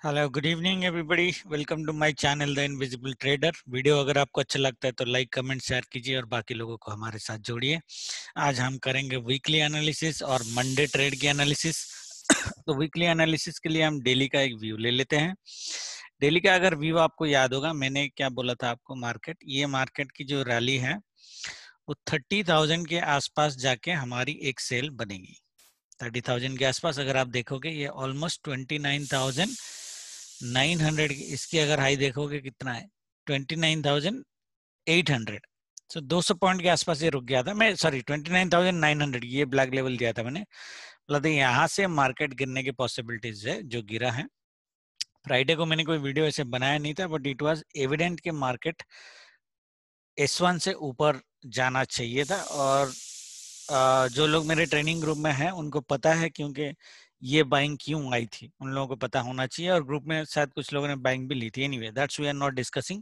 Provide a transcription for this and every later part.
Hello good evening everybody, welcome to my channel the invisible trader. Video अगर आपको अच्छा लगता है तो लाइक कमेंट शेयर कीजिए और बाकी लोगों को हमारे साथ जोड़िए। आज हम करेंगे वीकली एनालिसिस और मंडे ट्रेड की एनालिसिस। तो वीकली एनालिसिस के लिए हम डेली का एक व्यू ले लेते हैं। डेली का अगर व्यू आपको याद होगा, मैंने क्या बोला था आपको, मार्केट की जो रैली है वो 30,000 के आसपास जाके हमारी एक सेल बनेगी। 30,000 के आसपास अगर आप देखोगे ये ऑलमोस्ट 29,900, इसकी अगर हाई देखोगे कितना है 29,800। सो 200 पॉइंट के आसपास ये रुक गया था। मैं सॉरी 29,900 ये ब्लैक लेवल दिया था मैंने। मतलब यहाँ से मार्केट गिरने की पॉसिबिलिटीज है, जो गिरा है। फ्राइडे को मैंने कोई वीडियो ऐसे बनाया नहीं था, बट इट वाज एविडेंट कि मार्केट S1 से ऊपर जाना चाहिए था। और जो लोग मेरे ट्रेनिंग ग्रुप में हैं उनको पता है, क्योंकि ये बाइंग क्यों आई थी उन लोगों को पता होना चाहिए। और ग्रुप में शायद कुछ लोगों ने बाइंग भी ली थी। Anyway, that's we are not discussing.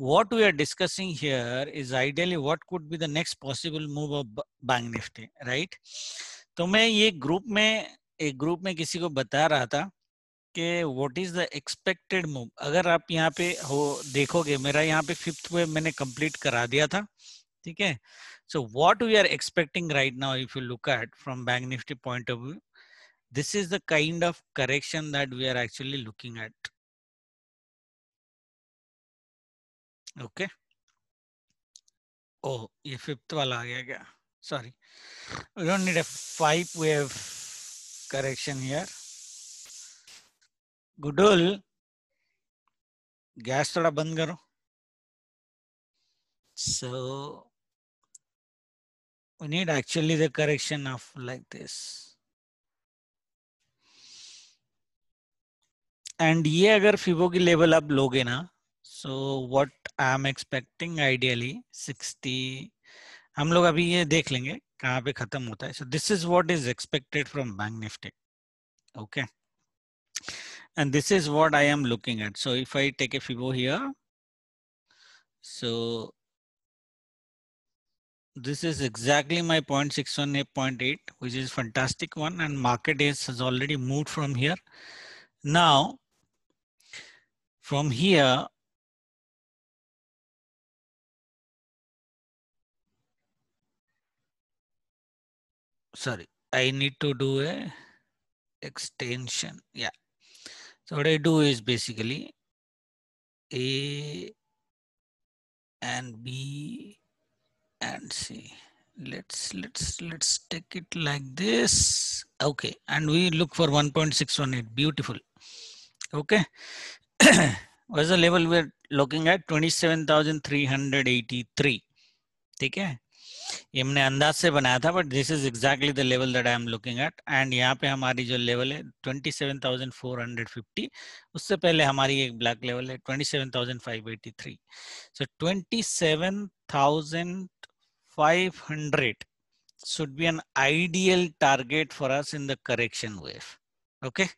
What we are discussing here is ideally what could be the next possible move of bank Nifty, right. तो मैं ये एक ग्रुप में किसी को बता रहा था कि what is the expected move. अगर आप यहाँ पे हो देखोगे, मेरा यहाँ पे 5th वेव मैंने कंप्लीट करा दिया था, ठीक है। So what we are expecting right now, if you look at from Bank Nifty point of view, this is the kind of correction that we are actually looking at. Okay. Oh, ये 5th वाला आ गया क्या? Sorry, we don't need a 5 wave correction here. गुडुल, gas थोड़ा बंद करो. So we need actually the correction of like this. And ये अगर फिबो की लेवल आप लोगे ना, so what I am expecting ideally 60, हम लोग अभी ये देख लेंगे कहाँ पे खत्म होता है. So this is what is expected from Bank Nifty, okay, and this is what I am looking at. So if I take a Fibo here, so this is exactly my 0.618.8, which is fantastic one, and market has already moved from here. Now from here, sorry, I need to do a extension. Yeah. So what I do is basically A and B and C. Let's take it like this. Okay, and we look for 1.618. Beautiful. Okay. What's the level we're looking at? 27,383. ठीक है, ये हमने अंदाज से बनाया था, but this is exactly the level that I am looking at. And यहाँ पे हमारी जो लेवल है 27,450, उससे पहले हमारी एक ब्लैक लेवल है 27,583। सो 27,500 should be an ideal target for us in the correction wave. Okay,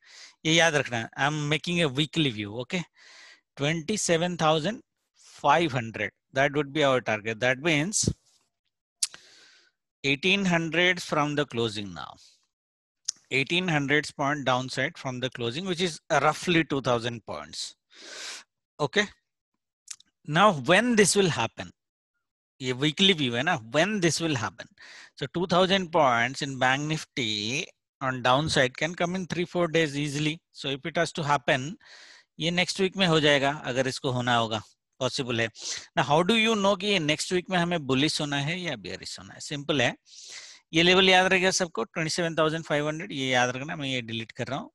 ये याद रखना है. I'm making a weekly view. Okay, 27,500, that would be our target. That means 1800 from the closing now. 1800 point downside from the closing, which is roughly 2000 points. Okay. Now when this will happen? ये weekly view है ना, when this will happen. So 2000 points in Bank Nifty on downside can come in 3-4 days easily. So if it has to happen, ये next week में हो जाएगा अगर इसको होना होगा, पॉसिबल है ना. हाउ डू यू नो कि ये नेक्स्ट वीक में हमें बुलिश होना है या बेयरिश होना है? सिंपल है, ये लेवल याद रहेगा सबको 27,500, ये याद रखना. मैं ये डिलीट कर रहा हूँ.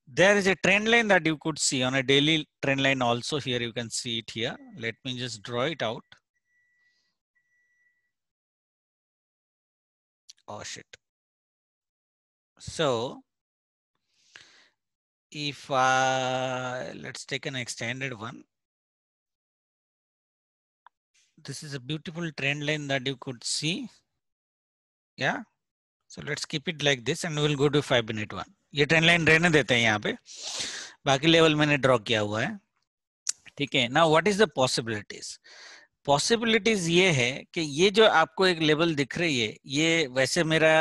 There is a trend line that you could see on a daily trend line also. Here you can see it here. Let me just draw it out. Oh shit. So if let's take an extended one. This is a beautiful trend line that you could see. Yeah. So let's keep it like this and we'll go to 5-minute one. ये trend line रहने देते हैं यहाँ पे, बाकी level मैंने draw किया हुआ है. ठीक है. Now what is the possibilities? Possibilities ये है कि ये जो आपको एक लेवल दिख रही है, ये वैसे मेरा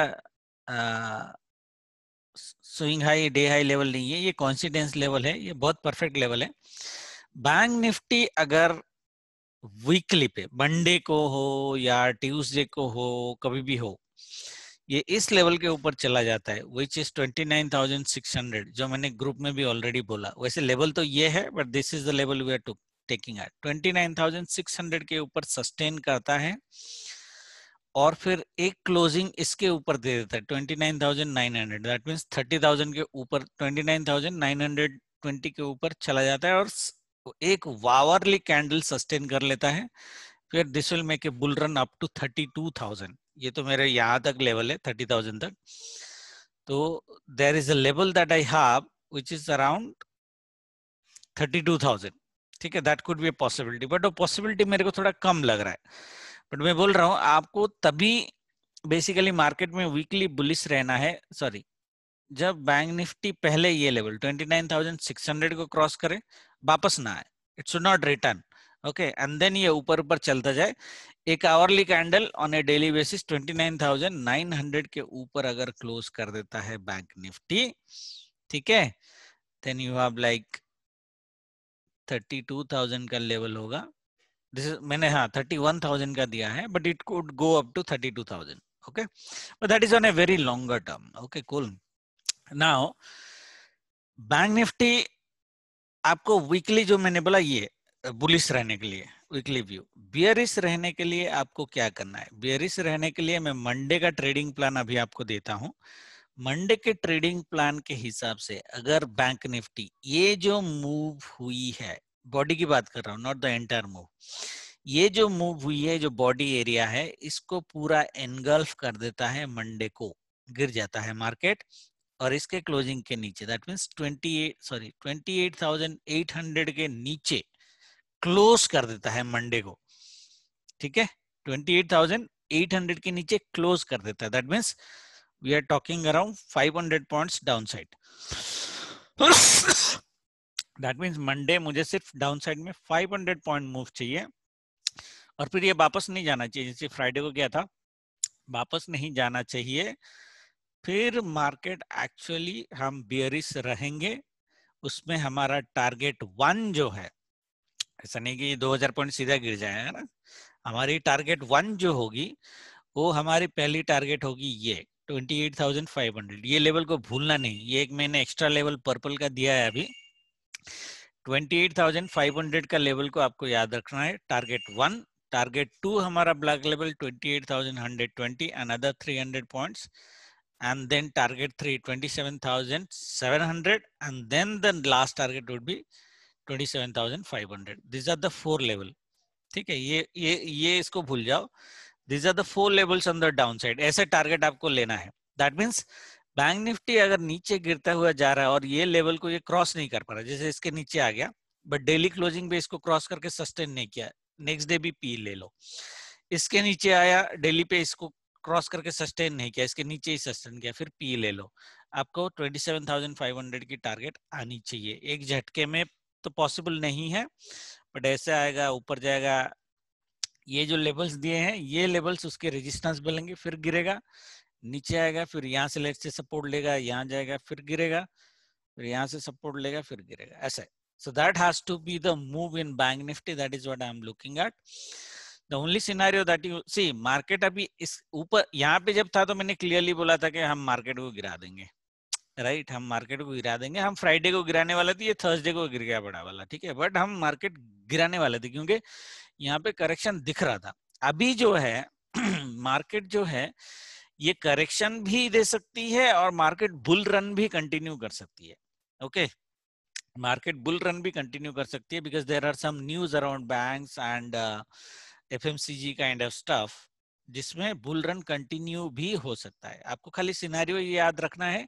swing high day high level नहीं है, ये कॉन्सिडेंस लेवल है, ये बहुत परफेक्ट लेवल है। बैंक निफ्टी अगर वीकली पे मंडे को हो या ट्यूसडे को हो, कभी भी हो, ये इस लेवल के ऊपर चला जाता है विच इज 29,600, जो मैंने ग्रुप में भी ऑलरेडी बोला। वैसे लेवल तो ये है but this is the level we are taking at. 29,600 के ऊपर सस्टेन करता है और फिर एक क्लोजिंग इसके ऊपर दे देता है 29,900, दैट मींस 30,000 के ऊपर 29,920 के ऊपर चला जाता है और एक वावरली कैंडल सस्टेन कर लेता है। फिर this will make a bull run up to 32,000। ये तो मेरे यहाँ तक लेवल है 30,000 तक। तो there is a level that I have which is around 32,000। ठीक है, that could be a possibility, बट वो पॉसिबिलिटी मेरे को थोड़ा कम लग रहा है। बट मैं बोल रहा हूँ आपको तभी बेसिकली मार्केट में वीकली बुलिश रहना है, सॉरी, जब बैंक निफ्टी पहले ये लेवल 29,600 को क्रॉस करे, वापस ना आए, it should not return, okay, and then ये ऊपर ऊपर चलता जाए। एक hourly candle on a daily basis 29,900 के ऊपर अगर क्लोज कर देता है बैंक निफ्टी, ठीक है, देन यू हैव लाइक 32,000 का लेवल होगा। दिस इज, मैंने हाँ 31,000 का दिया है, but it could go up to 32,000, okay, but that is on a very longer term, okay, cool. Now bank Nifty आपको वीकली जो मैंने बोला ये बुलिश रहने के लिए वीकली व्यू, बियरिश रहने के लिए आपको क्या करना है? बियरिश रहने के लिए मैं मंडे का ट्रेडिंग प्लान अभी आपको देता हूं। मंडे के ट्रेडिंग प्लान के हिसाब से अगर बैंक निफ्टी ये जो मूव हुई है, बॉडी की बात कर रहा हूं, नॉट द एंटायर मूव, ये जो मूव हुई है, जो बॉडी एरिया है, इसको पूरा एनगल्फ कर देता है, मंडे को गिर जाता है मार्केट और इसके क्लोजिंग के नीचे, दैट मींस 28,800 के नीचे क्लोज कर देता है मंडे को, ठीक है, 28,800 के नीचे क्लोज कर देता है, that means we are talking around 500 points down side. That means Monday मुझे सिर्फ डाउन साइड में 500 पॉइंट मूव चाहिए और फिर ये वापस नहीं जाना चाहिए, जैसे फ्राइडे को गया था, वापस नहीं जाना चाहिए। फिर मार्केट एक्चुअली हम बियरिश रहेंगे, उसमें हमारा टारगेट 1 जो है, ऐसा नहीं कि 2000 पॉइंट सीधा गिर जाएगा ना, हमारी टारगेट 1 जो होगी वो हमारी पहली टारगेट होगी ये 28,500। ये लेवल को भूलना नहीं, ये एक मैंने एक्स्ट्रा लेवल पर्पल का दिया है अभी, 28,500 का लेवल को आपको याद रखना है, टारगेट 1। टारगेट 2 हमारा black level 28,120, another 300 points, and then target 3 27,700, and then the last target would be 27,500. these are the 4 level, ठीक है, ये इसको भूल जाओ, these are the 4 levels on the downside, ऐसे टारगेट आपको लेना है। दैट मींस बैंक निफ्टी अगर नीचे गिरता हुआ जा रहा है और ये लेवल को ये क्रॉस नहीं कर पा रहा, जैसे इसके नीचे आ गया बट डेली क्लोजिंग पे इसको क्रॉस करके सस्टेन नहीं किया, नेक्स्ट डे भी पी ले लो, इसके नीचे आया डेली पे, इसको क्रॉस करके सस्टेन नहीं किया, इसके नीचे ही सस्टेन किया, फिर पी ले लो, आपको 27,500 की टारगेट आनी चाहिए। एक झटके में तो पॉसिबल नहीं है, बट ऐसे आएगा, ऊपर जाएगा, ये जो लेवल्स दिए हैं ये लेवल्स उसके रेजिस्टेंस बनेंगे, फिर गिरेगा, नीचे आएगा, फिर यहाँ से लेट से सपोर्ट लेगा, यहाँ जाएगा, फिर गिरेगा, फिर यहाँ से सपोर्ट लेगा, फिर गिरेगा, ऐसे। So that has to be the move in Bank Nifty. That is what I am looking at. The only scenario that you see, market अभी इस ऊपर यहाँ पे जब था तो मैंने क्लियरली बोला था कि हम मार्केट को गिरा देंगे, राइट, हम मार्केट को गिरा देंगे, हम फ्राइडे को गिराने वाले थे, ये थर्सडे को गिर गया बड़ा वाला, ठीक है, बट हम मार्केट गिराने वाले थे क्योंकि यहाँ पे करेक्शन दिख रहा था। अभी जो है मार्केट जो है ये करेक्शन भी दे सकती है और मार्केट बुल रन भी कंटिन्यू कर सकती है, ओके, मार्केट बुल रन भी कंटिन्यू कर सकती है, because there are some news around banks and FMCG kind of stuff, जिसमें बुल रन कंटिन्यू भी हो सकता है। आपको खाली सिनेरियो ये याद रखना है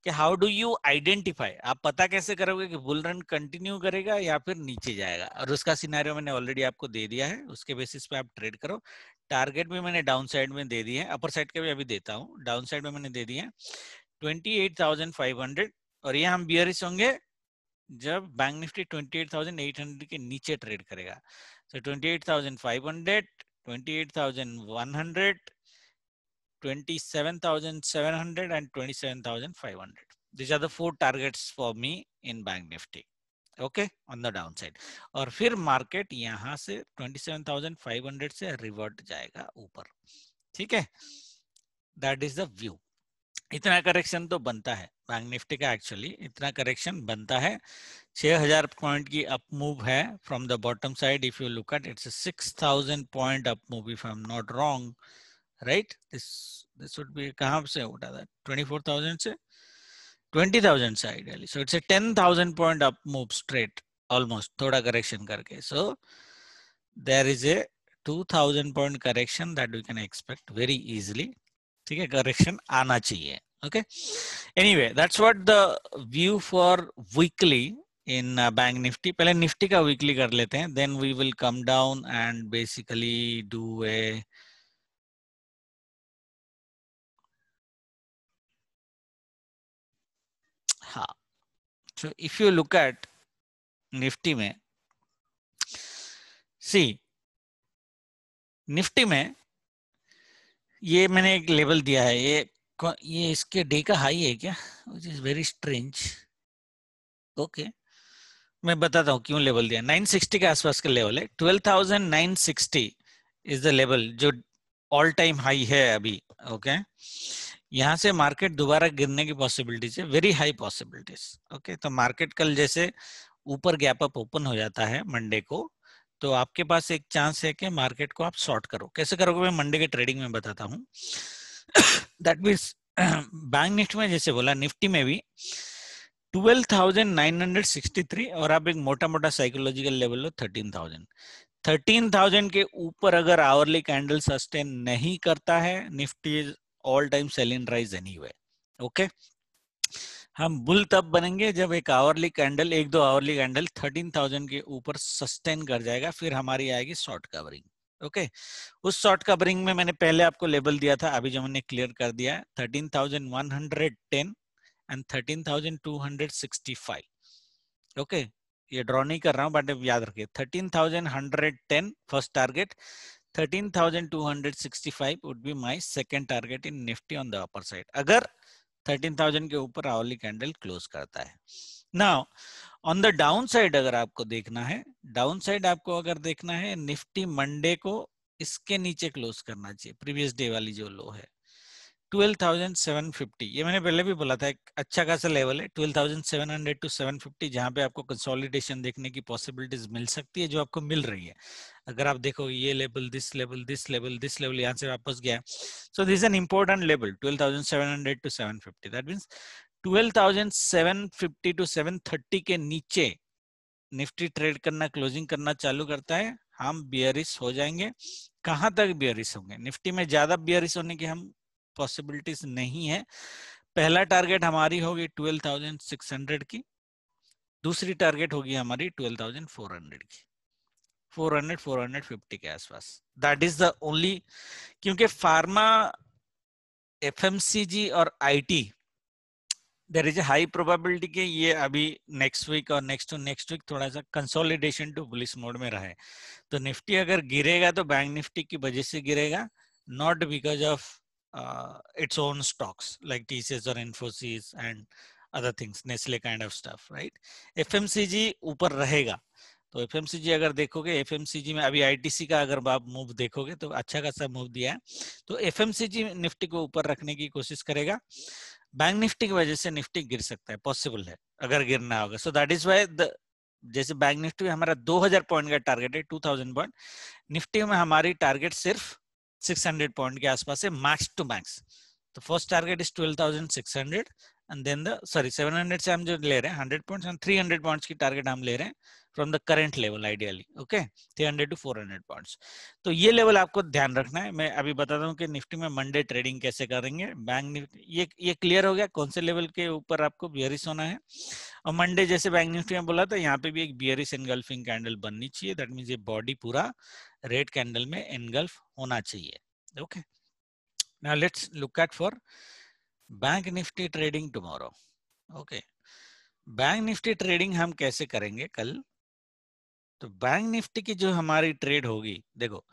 कि हाउ डू यू आइडेंटिफाई, आप पता कैसे करोगे कि बुल रन कंटिन्यू करेगा या फिर नीचे जाएगा, और उसका सिनेरियो मैंने ऑलरेडी आपको दे दिया है, उसके बेसिस पे आप ट्रेड करो। टारगेट भी मैंने डाउन साइड में दे दिए हैं, अपर साइड के भी अभी देता हूँ, डाउन साइड में मैंने दे दिए 28,500, और ये हम बियरिश होंगे जब बैंक निफ्टी 28,800 के नीचे ट्रेड करेगा। So 28,500, 28,100, 27,700 and 27,500, These are the 4 targets for me in Bank Nifty. Okay, on the down side. और फिर मार्केट यहां से 27,500 से रिवर्ट जाएगा ऊपर, ठीक है। That is the view. इतना करेक्शन तो बनता है बैंक निफ्टी का, एक्चुअली इतना करेक्शन बनता है। 6000 पॉइंट की अप मूव है from the bottom side. If you look at its 6000 point up move, if I am not wrong, right. This would be, कहां से उठा था, 24,000 से 20,000 से ideally. So it's a 10,000 point up move straight, almost, थोड़ा correction करके. So there is a 2,000 point correction that we can expect very easily. ठीक है, correction आना चाहिए. Okay. Anyway, that's what the view for weekly in Bank Nifty. पहले Nifty का weekly कर लेते हैं. Then we will come down and basically do a हाँ. So if you look at Nifty में, see निफ्टी में ये मैंने एक लेवल दिया है, ये इसके डे का हाई है क्या, which is very strange. Okay, मैं बताता हूँ क्यों लेवल दिया। 960 के आसपास का लेवल है, 12,960 इज द लेवल जो ऑल टाइम हाई है अभी। ओके, यहाँ से मार्केट दोबारा गिरने की पॉसिबिलिटीज है, वेरी हाई पॉसिबिलिटीज। ओके, तो मार्केट कल जैसे ऊपर गैप अप ओपन हो जाता है मंडे को, तो आपके पास एक चांस है कि मार्केट को आप शॉर्ट करो। कैसे करोगे, मैं मंडे के ट्रेडिंग में बताता हूँ। दैट मीन्स बैंक निफ्टी में जैसे बोला, निफ्टी में भी 12,963 और आप एक मोटा मोटा साइकोलॉजिकल लेवल लो 13,000। 13,000 के ऊपर अगर आवरली कैंडल सस्टेन नहीं करता है, Nifty is all time sell in rise anyway. Okay, हम बुल तब बनेंगे जब एक आवरली कैंडल, एक दो आवरली कैंडल 13,000 के ऊपर सस्टेन कर जाएगा, फिर हमारी आएगी शॉर्ट कवरिंग। ओके, उस शॉर्ट कवरिंग में मैंने पहले आपको लेवल दिया था, अभी जो मैंने क्लियर कर दिया है, 13,110 एंड 13,265। ओके, ये ड्रॉ नहीं कर रहा हूं बट याद रखिए, 13,110 first target, 13,265 would be my second target in Nifty on the upper side, अगर 13,000 के ऊपर आवरली कैंडल क्लोज करता है। Now on the down side अगर आपको देखना है, डाउन साइड आपको अगर देखना है, निफ्टी मंडे को इसके नीचे क्लोज करना चाहिए, प्रीवियस डे वाली जो लो है 12,750। ये मैंने पहले भी बोला था, एक अच्छा खासा लेवल है 12,700 टू 750, जहां पे आपको कंसोलिडेशन देखने की पॉसिबिलिटीज मिल सकती है, जो आपको मिल रही है। अगर आप देखो ये level, this level, this level, this level, यहाँ से वापस गया, so this an important level 12,700 to 750। That means 12,750 to 730 के नीचे निफ्टी ट्रेड करना, क्लोजिंग करना चालू करता है, हम बियरिश हो जाएंगे। कहां तक बियरिश होंगे, निफ्टी में ज्यादा बियरिश होने की हम पॉसिबिलिटीज नहीं है। पहला टारगेट हमारी होगी 12,600 की, दूसरी टारगेट होगी हमारी 12,400 की, 400 450 के आसपास। दैट इज द ओनली, क्योंकि फार्मा, एफएमसीजी और IT, there is a high probability कि ये अभी नेक्स्ट वीक और नेक्स्ट टू नेक्स्ट वीक थोड़ा सा कंसोलिडेशन टू बुलिश मोड में रहे। तो निफ्टी अगर गिरेगा तो बैंक निफ्टी की वजह से गिरेगा, not because of its own stocks like TCS or Infosys and other things, Nestle kind of stuff, right? FMCG ऊपर रहेगा, तो FMCG अगर देखोगे, FMCG में अभी ITC का अगर आप मूव देखोगे तो अच्छा खासा मूव दिया है, तो FMCG निफ्टी को ऊपर रखने की कोशिश करेगा। बैंक निफ्टी की वजह से निफ्टी गिर सकता है, पॉसिबल है अगर गिरना होगा। So that is why the, जैसे बैंक निफ्टी में हमारा 2000 पॉइंट का टारगेट है, 2000 पॉइंट, निफ्टी में हमारी टारगेट सिर्फ 600 पॉइंट के आसपास है, मैक्स टू मैक्स। तो first target is 12,600 and then the, sorry 700 से हम जो ले रहे हैं 100 पॉइंट्स, हम 300 पॉइंट्स की टारगेट हम ले रहे हैं from the current level ideally. Okay, 300 to 400 points. तो ये लेवल आपको ध्यान रखना है। मैं अभी बताता हूँ कि निफ्टी में मंडे ट्रेडिंग कैसे करेंगे। बैंक निफ्टी, ये क्लियर हो गया कौन से लेवल के ऊपर आपको बियरिश होना है। और मंडे जैसे बैंक निफ्टी में बोला था, यहाँ पे भी एक बियरिश एनगल्फिंग कैंडल बननी चाहिए। दैट मींस ये बॉडी पूरा रेड कैंडल में एनगल्फ होना चाहिए। Okay, now let's look at for bank Nifty trading tomorrow. Okay, bank Nifty trading हम कैसे करेंगे कल। तो बैंक निफ्टी की जो हमारी ट्रेड होगी, देखो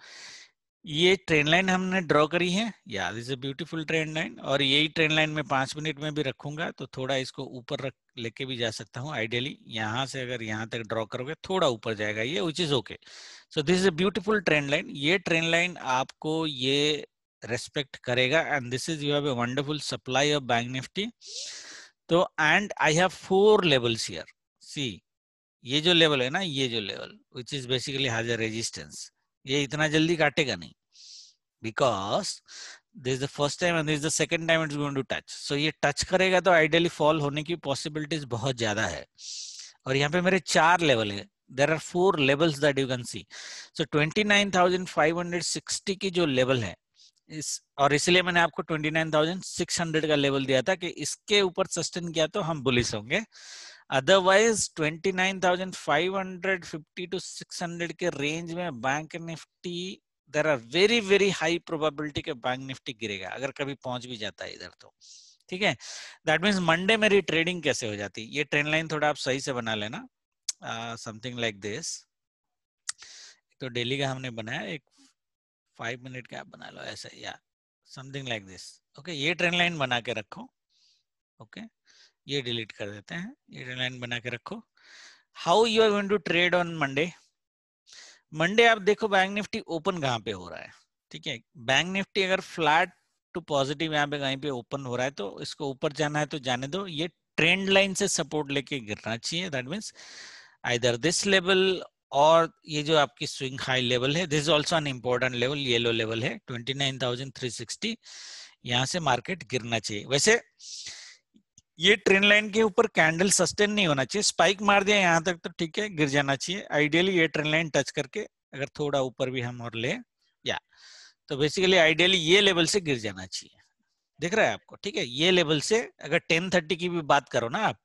ये ट्रेंड लाइन हमने ड्रॉ करी है, या this is a beautiful trend line, और यही ट्रेंड लाइन में 5 मिनट में भी रखूंगा तो थोड़ा इसको ऊपर रख लेके भी जा सकता हूँ। आइडियली यहाँ से अगर यहाँ तक ड्रॉ करोगे थोड़ा ऊपर जाएगा ये, which is okay. So this is a beautiful trend line. ये ट्रेंड लाइन आपको ये रेस्पेक्ट करेगा, and this is you have a wonderful supply of bank Nifty. तो and I have 4 levels here, see ये जो लेवल है ना, ये जो level which is basically has a resistance, ये इतना जल्दी काटेगा नहीं, because this is the first time and this is the second time it's going to touch. So ये टच करेगा तो आइडियली फॉल होने की पॉसिबिलिटीज बहुत ज्यादा है। और यहाँ पे मेरे 4 लेवल है, there are 4 levels that you can see. So 29,560 की जो लेवल है इस, और इसलिए मैंने आपको 29,600 का लेवल दिया था कि इसके ऊपर सस्टेन किया तो हम बुलिश होंगे। अदरवाइज 29,550 टू 600 के रेंज में bank Nifty there are very very high probability के बैंक निफ्टी गिरेगा, अगर कभी पहुंच भी जाता है इधर तो। ठीक है, दैट मींस मंडे मेरी ट्रेडिंग कैसे हो जाती है। ये ट्रेंड लाइन थोड़ा आप सही से बना लेना, समथिंग लाइक दिस। तो डेली का हमने बनाया, एक 5 मिनट का आप बना लो ऐसा, या समथिंग लाइक दिस। ओके, ये ट्रेंड लाइन बना के रखो। ओके, ये डिलीट कर देते हैं, ये ट्रेंड लाइन बना के रखो। How you are going to trade on Monday. Monday आप देखो बैंक निफ्टी ओपन कहाँ पे हो रहा है। ठीक है, बैंक निफ्टी अगर फ्लैट टू पॉजिटिव यहाँ पे कहीं पे ओपन हो रहा है तो इसको ऊपर जाना है तो जाने दो। ये ट्रेंड लाइन से सपोर्ट लेके गिरना चाहिए, that means either this level और ये जो आपकी स्विंग हाई लेवल है, this is also an important level, yellow level है 29,360, यहाँ से मार्केट गिरना चाहिए। वैसे ये ट्रेंड लाइन के ऊपर कैंडल सस्टेन नहीं होना चाहिए, स्पाइक मार दिया यहाँ तक तो ठीक है, गिर जाना चाहिए। आइडियली ये ट्रेंड लाइन टच करके अगर थोड़ा ऊपर भी हम और ले, या तो बेसिकली आइडियली ये लेवल से गिर जाना चाहिए। दिख रहा है आपको? ठीक है, ये लेवल से अगर 1030 की भी बात करो ना आप,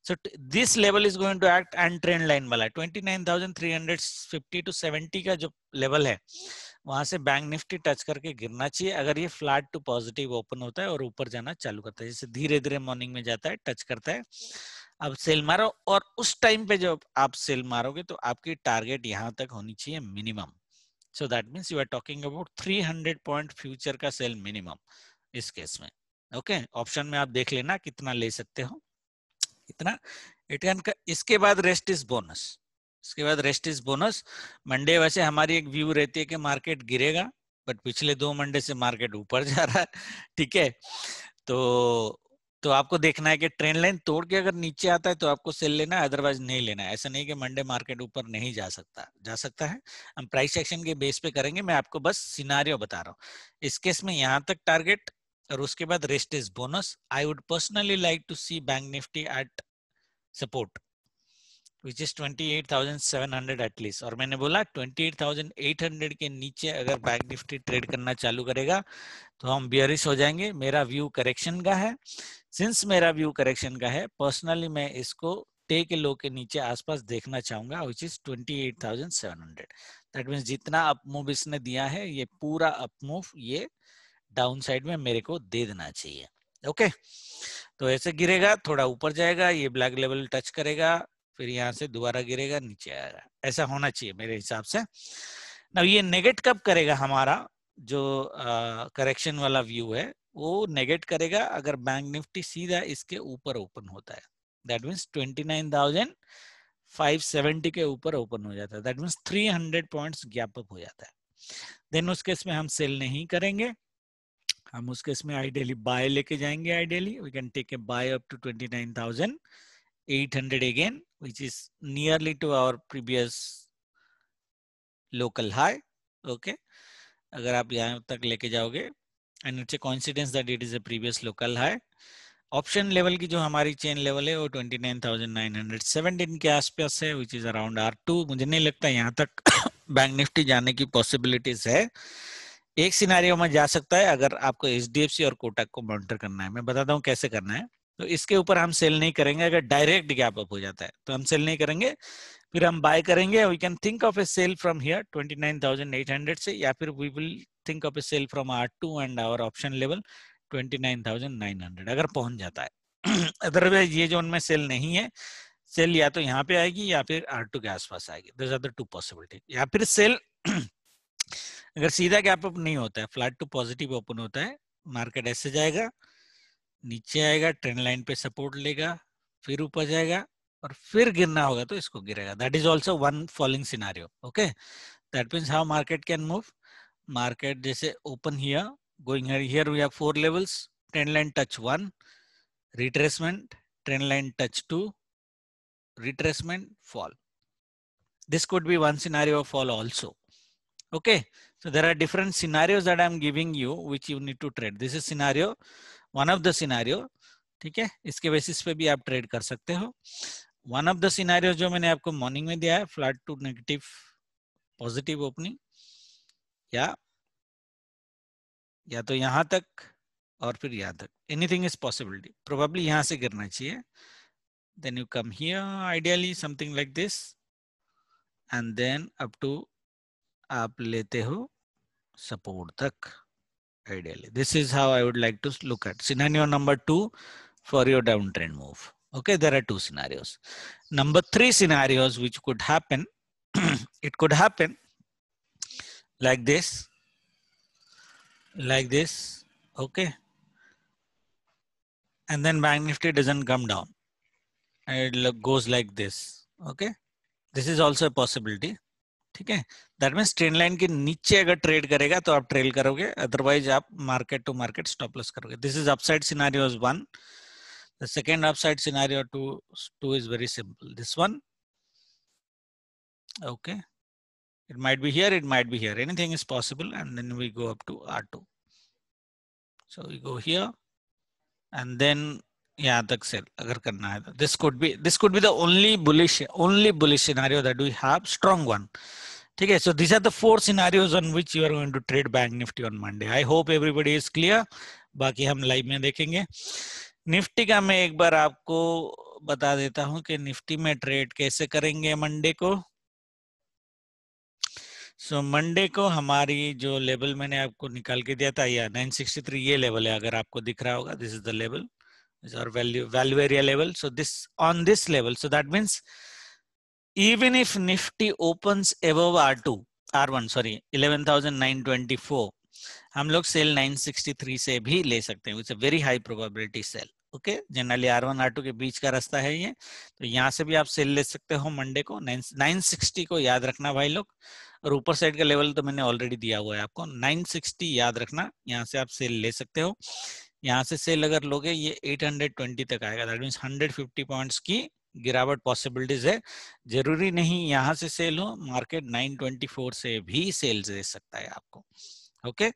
so this level is going to act and trend line वाला 29,350 टू 70 का जो लेवल है वहां से बैंक निफ्टी टच करके गिरना चाहिए। अगर ये फ्लैट टू पॉजिटिव ओपन होता है और ऊपर जाना चालू करता है, जैसे धीरे धीरे मॉर्निंग में जाता है, टच करता है, अब सेल मारो। और उस टाइम पे जब आप सेल मारोगे तो आपकी टारगेट यहां तक होनी चाहिए minimum. So that means you are talking about 300 point future का सेल मिनिमम इस केस में। ओके, ऑप्शन में आप देख लेना कितना ले सकते हो, इतना रिटर्न का। इसके बाद रेस्ट इज बोनस, इसके बाद रेस्ट इज बोनस। मंडे वैसे हमारी एक व्यू रहती है कि मार्केट गिरेगा, बट पिछले 2 मंडे से मार्केट ऊपर जा रहा है। ठीक है, तो आपको देखना है कि ट्रेंड लाइन तोड़ के अगर नीचे आता है तो आपको सेल लेना है, अदरवाइज नहीं लेना है। ऐसा नहीं कि मंडे मार्केट ऊपर नहीं जा सकता, जा सकता है। हम प्राइस एक्शन के बेस पे करेंगे, मैं आपको बस सिनारियो बता रहा हूँ। इस केस में यहाँ तक टारगेट और उसके बाद rest is bonus. I would personally like to see bank Nifty at support which is 28,700 at least. और मैंने बोला 28,800 के नीचे अगर बैंक निफ्टी ट्रेड करना चालू करेगा तो हम बियरिश हो जाएंगे। मेरा व्यू करेक्शन का है, सिंस मेरा व्यू करेक्शन का है, पर्सनली मैं इसको टे के लो के नीचे आसपास देखना चाहूंगा, विच इज 28,700। दैट मीन्स जितना अप मूव इसने दिया है, ये पूरा अप मूव ये डाउन साइड में मेरे को दे देना चाहिए। ओके, तो ऐसे गिरेगा, थोड़ा ऊपर जाएगा, ये ब्लैक लेवल टच करेगा, फिर यहाँ से दोबारा गिरेगा, नीचे आएगा। ऐसा होना चाहिए मेरे हिसाब से। ना ये नेगेट कब करेगा, हमारा जो करेक्शन वाला व्यू है वो नेगेट करेगा अगर बैंक निफ्टी सीधा इसके ऊपर ओपन होता है। दैट मीन्स 29,570 के ऊपर ओपन हो जाता है, that means 300 points gap up हो जाता है। देन उस केस में हम सेल नहीं करेंगे, हम उस केस में आइडियली बाय लेके जाएंगे। Ideally we can take a buy up to 29,800 again, which is nearly to our previous local high. Okay, अगर आप यहाँ तक लेके जाओगे, and it's a coincidence that it is a previous local high. Option level की जो हमारी chain level है वो 29,917 के आसपास है, which is around R2। मुझे नहीं लगता यहाँ तक बैंक निफ्टी जाने की पॉसिबिलिटीज है। एक सिनेरियो में जा सकता है अगर आपको HDFC और कोटक को मॉनिटर करना है। मैं बताता हूँ कैसे करना है। तो इसके ऊपर हम सेल नहीं करेंगे, अगर डायरेक्ट गैप अप हो जाता है तो हम सेल नहीं करेंगे, फिर हम बाय करेंगे। We can think of a sell from here 29,800 से, या फिर we will think of a sell from R2 and our option level 29,900 अगर पहुंच जाता है। अदरवाइज ये जो उनमें सेल नहीं है, सेल या तो यहाँ पे आएगी या फिर R2 के आसपास आएगी। Those are the two possibilities। या फिर सेल अगर सीधा गैप अप नहीं होता है, फ्लैट टू पॉजिटिव ओपन होता है, मार्केट ऐसे जाएगा, नीचे आएगा, ट्रेंड लाइन पे सपोर्ट लेगा, फिर ऊपर जाएगा और फिर गिरना होगा तो इसको गिरेगा. That is also one falling scenario. Okay, that means how market can move. Market जैसे open here, going here we have 4 levels, trend line touch 1, retracement, trend line touch 2, retracement, fall. This could be one scenario of fall also. Okay, so there are different scenarios that I'm giving you which you need to trade. This is scenario, one of the scenario. ठीक है, इसके basis पे भी आप trade कर सकते हो. One of the scenario जो मैंने आपको मॉर्निंग में दिया है, flat to negative positive opening, या तो यहां तक और फिर यहाँ तक, एनीथिंग इज पॉसिबिलिटी. प्रोबेबली यहां से गिरना चाहिए. Then you come here, ideally something like this, and then up to आप लेते हो support तक. Ideally, this is how I would like to look at scenario number 2 for your downtrend move. Okay, there are 2 scenarios. Number 3 scenarios which could happen, it could happen like this, okay, and then Bank Nifty doesn't come down. It goes like this. Okay, this is also a possibility. ठीक है, that means trend line के नीचे अगर trade करेगा तो आप trail करोगे, otherwise आप market to market stop loss करोगे. This is upside scenario 1. The second upside scenario 2 is very simple. This one, okay, it might be here, it might be here, anything is possible, and then we go up to R2. So we go here and then यहाँ तक sell अगर करना है तो this could be the only bullish scenario that we have, strong one. ठीक है, so these are the 4 scenarios on which you are going to trade Bank Nifty on Monday. I hope everybody is clear. बाकी हम live में देखेंगे. Nifty का मैं एक बार आपको बता देता हूं कि निफ्टी में ट्रेड कैसे करेंगे मंडे को. सो मंडे को हमारी जो लेवल मैंने आपको निकाल के दिया था, या 963 ये लेवल है, अगर आपको दिख रहा होगा, this is the level, this are value area level. So this on this level, so that means even if Nifty opens above R1, sorry, 11,924, हम लोग सेल 963 से भी ले सकते हैं. It's a very high probability sell. Okay, generally R1 R2 के बीच का रास्ता है ये, तो यहाँ से भी आप सेल ले सकते हो मंडे को. 960 को याद रखना भाई लोग, और ऊपर साइड का लेवल तो मैंने ऑलरेडी दिया हुआ है आपको. 960 याद रखना, यहाँ से आप सेल ले सकते हो. यहाँ से सेल अगर लोगे ये 820 तक आएगा. दैट मीन्स 150 पॉइंट्स की गिरावट पॉसिबिलिटीज है. जरूरी नहीं यहां से सेल हो, मार्केट 924 से भी सेल दे सकता है आपको. Okay,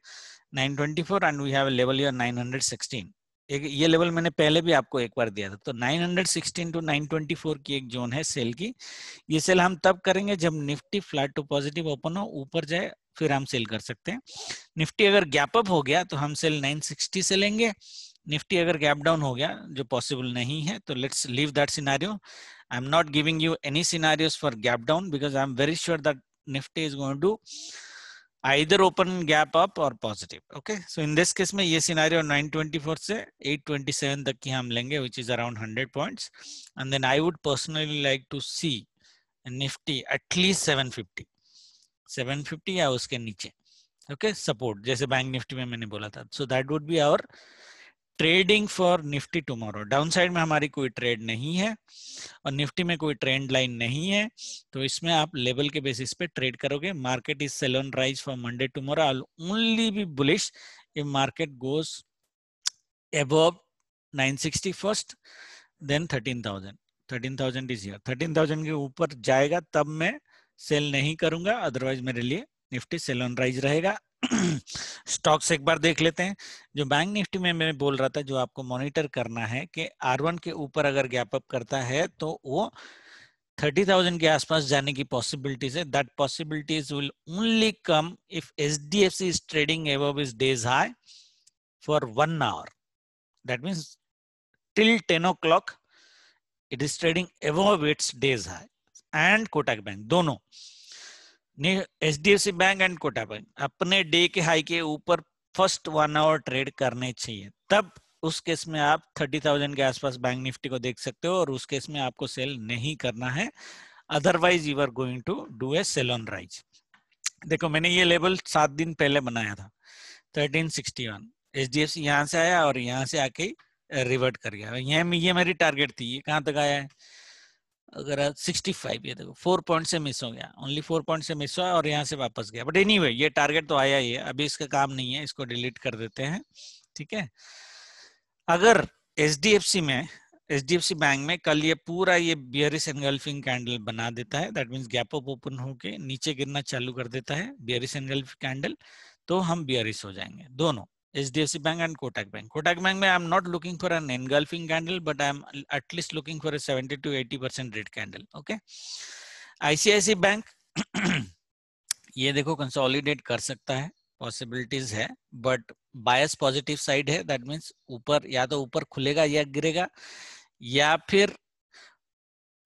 924 and we have a level here 916. एक ये लेवल मैंने पहले भी आपको एक बार दिया था. तो 916 टू 924 की एक जोन है सेल की. ये सेल हम तब करेंगे जब Nifty flat to positive open हो, ऊपर जाए, फिर हम सेल कर सकते हैं. निफ्टी अगर गैप अप हो गया तो हम सेल 960 से लेंगे. निफ्टी अगर गैप डाउन हो गया, जो पॉसिबल नहीं है, तो let's leave that scenario. I am not giving you any scenarios for gap down because I am very sure that Nifty is going to either open gap up or positive. Okay, so in this case में ये scenario 924 से 827 तक की हम लेंगे, which is around 100 points, and then I would personally like to see Nifty at least 750 या उसके नीचे. Okay, support जैसे बैंक निफ्टी में मैंने बोला था. So that would be our trading for Nifty tomorrow. Down side में हमारी कोई ट्रेड नहीं है और निफ्टी में कोई ट्रेंड लाइन नहीं है, तो इसमें आप लेवल के बेसिस पे ट्रेड करोगे. Market is sell on rise for Monday tomorrow. I will only be bullish if market goes above 960 first, then 13,000 is here. 13,000 के ऊपर जाएगा तब मैं सेल नहीं करूंगा, अदरवाइज मेरे लिए निफ्टी सेल ऑन राइज रहेगा. स्टॉक्स एक बार देख लेते हैं. जो बैंक निफ्टी में मैं बोल रहा था, जो आपको मॉनिटर करना है कि R1 के ऊपर अगर गैप अप करता है तो वो 30,000 के आसपास जाने की पॉसिबिलिटीज है. That possibilities will only come if SDFC is trading above its day's high for 1 hour. That means till 10 o'clock it is trading above its day's high. And Kotak bank, दोनों HDFC bank and Kotak bank अपने day के हाई के ऊपर first 1 our trade करने चाहिए. तब उस केस में आप 30,000 के आसपास बैंक निफ्टी को देख सकते हो, और उस केस में आपको सेल नहीं करना है, otherwise you are going to do a sell on rise. देखो मैंने ये लेवल 7 दिन पहले बनाया था 1361, HDFC यहाँ से आया और यहाँ से आके रिवर्ट कर गया। ये मेरी टारगेट थी, ये कहाँ तक आया है, अगर 65, ये देखो 4 पॉइंट से मिस हो गया, ओनली 4 पॉइंट से मिस हुआ और यहाँ से वापस गया। बट एनीवे ये टारगेट तो आया ही है, अभी इसका काम नहीं है, इसको डिलीट कर देते हैं। ठीक है, अगर एचडीएफसी बैंक में कल ये पूरा ये बियरिश एनगल्फिंग कैंडल बना देता है, that means gap up open होके नीचे गिरना चालू कर देता है बियरिश एनगल्फिंग कैंडल, तो हम बियरिश हो जाएंगे दोनों, HDFC Bank and Kotak Bank. Kotak Bank में I'm not looking for an engulfing candle, but I'm at least looking for a 70 to 80% red candle. Okay. ICICI Bank ये देखो consolidate कर सकता है, पॉसिबिलिटीज है, बट बायस पॉजिटिव साइड है, that means ऊपर या तो ऊपर खुलेगा या गिरेगा, या फिर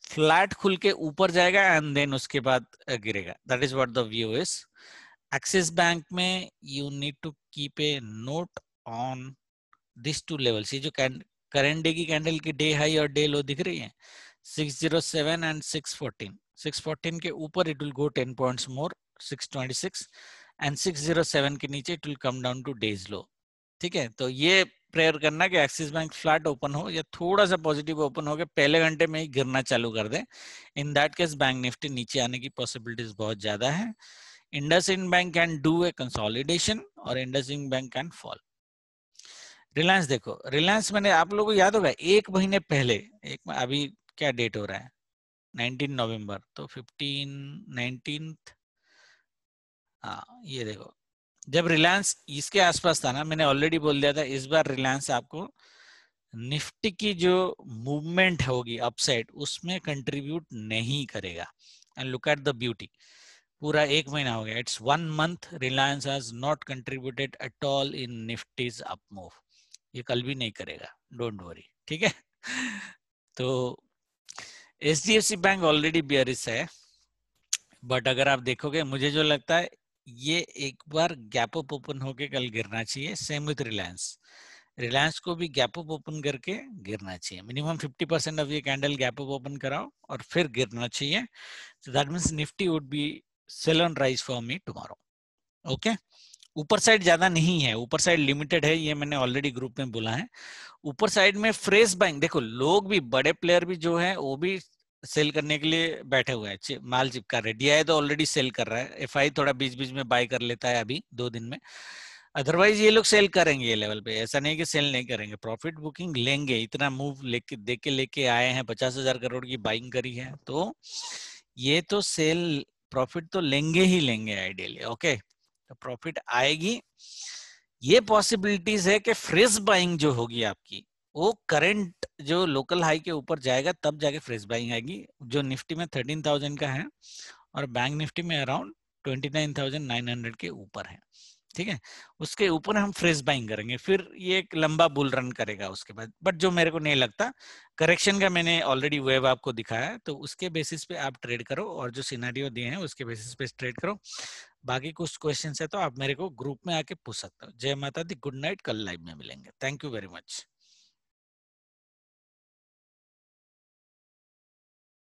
फ्लैट खुल के ऊपर जाएगा एंड देन उसके बाद गिरेगा। That is what the view is. Axis bank में you need to keep a note on this two levels. ये जो करंट डे की कैंडल की डे हाई और डे लो दिख रही है 607 एंड 614, 614 के ऊपर it will go 10 points more 626 and 607 के नीचे it will come down to day's low. ठीक है, तो ये प्रेयर करना कि एक्सिस बैंक फ्लैट ओपन हो या थोड़ा सा पॉजिटिव ओपन हो के पहले घंटे में ही गिरना चालू कर दे। In that case bank Nifty नीचे आने की पॉसिबिलिटीज बहुत ज्यादा है। IndusInd bank can do a consolidation और IndusInd bank can fall. Reliance देखो, रिलायंस मैंने आप लोगों को याद होगा एक महीने पहले, अभी क्या डेट हो रहा है 19 नवंबर, तो 19, हाँ ये देखो, जब रिलायंस इसके आसपास था ना, मैंने ऑलरेडी बोल दिया था इस बार रिलायंस आपको निफ्टी की जो मूवमेंट होगी अपसाइड उसमें कंट्रीब्यूट नहीं करेगा। And look at the beauty, पूरा एक महीना हो गया, it's 1 month Reliance has not contributed at all in Nifty's up move. ये कल भी नहीं करेगा, डोंट वरी। ठीक है तो HDFC बैंक ऑलरेडी बियरिश है, बट अगर आप देखोगे मुझे जो लगता है ये एक बार गैप अप ओपन होके कल गिरना चाहिए। सेम विथ रिलायंस, रिलायंस को भी गैप अप ओपन करके गिरना चाहिए, मिनिमम 50% ऑफ ये कैंडल गैप अप ओपन कराओ और फिर गिरना चाहिए। So that means Nifty would be sell on rise for me tomorrow. Okay, ऊपर साइड ज्यादा नहीं है, ऊपर साइड लिमिटेड है, ये मैंने ऑलरेडी ग्रुप में बोला है। ऊपर साइड में फ्रेश बाइंग देखो, लोग भी बड़े प्लेयर भी जो है वो भी सेल करने के लिए बैठे हुए हैं, माल चिपका रहे। DI तो ऑलरेडी सेल कर रहा है, FI थोड़ा बीच बीच में बाय कर लेता है अभी 2 दिन में, अदरवाइज ये लोग सेल करेंगे ये लेवल पे, ऐसा नहीं कि सेल नहीं करेंगे, प्रॉफिट बुकिंग लेंगे। इतना मूव लेके देख के लेके आए हैं, 50,000 करोड़ की बाइंग करी है, तो ये तो सेल प्रॉफिट तो लेंगे ही लेंगे आइडियली। ओके, तो प्रॉफिट आएगी। ये पॉसिबिलिटीज है कि फ्रेश बाइंग जो होगी आपकी वो करंट जो लोकल हाई के ऊपर जाएगा तब जाके फ्रेश बाइंग आएगी, जो निफ्टी में 13,000 का है और बैंक निफ्टी में अराउंड 29,900 के ऊपर है। ठीक है, उसके ऊपर हम फ्रेश बाइंग करेंगे, फिर ये एक लंबा बुल रन करेगा उसके बाद। बट जो मेरे को नहीं लगता, करेक्शन का मैंने ऑलरेडी वेव आपको दिखाया है, तो उसके बेसिस पे आप ट्रेड करो और जो सिनेरियो दिए हैं उसके बेसिस पे ट्रेड करो। बाकी कुछ क्वेश्चन है तो आप मेरे को ग्रुप में आके पूछ सकते हो। जय माता दी, गुड नाइट, कल लाइव में मिलेंगे। Thank you very much.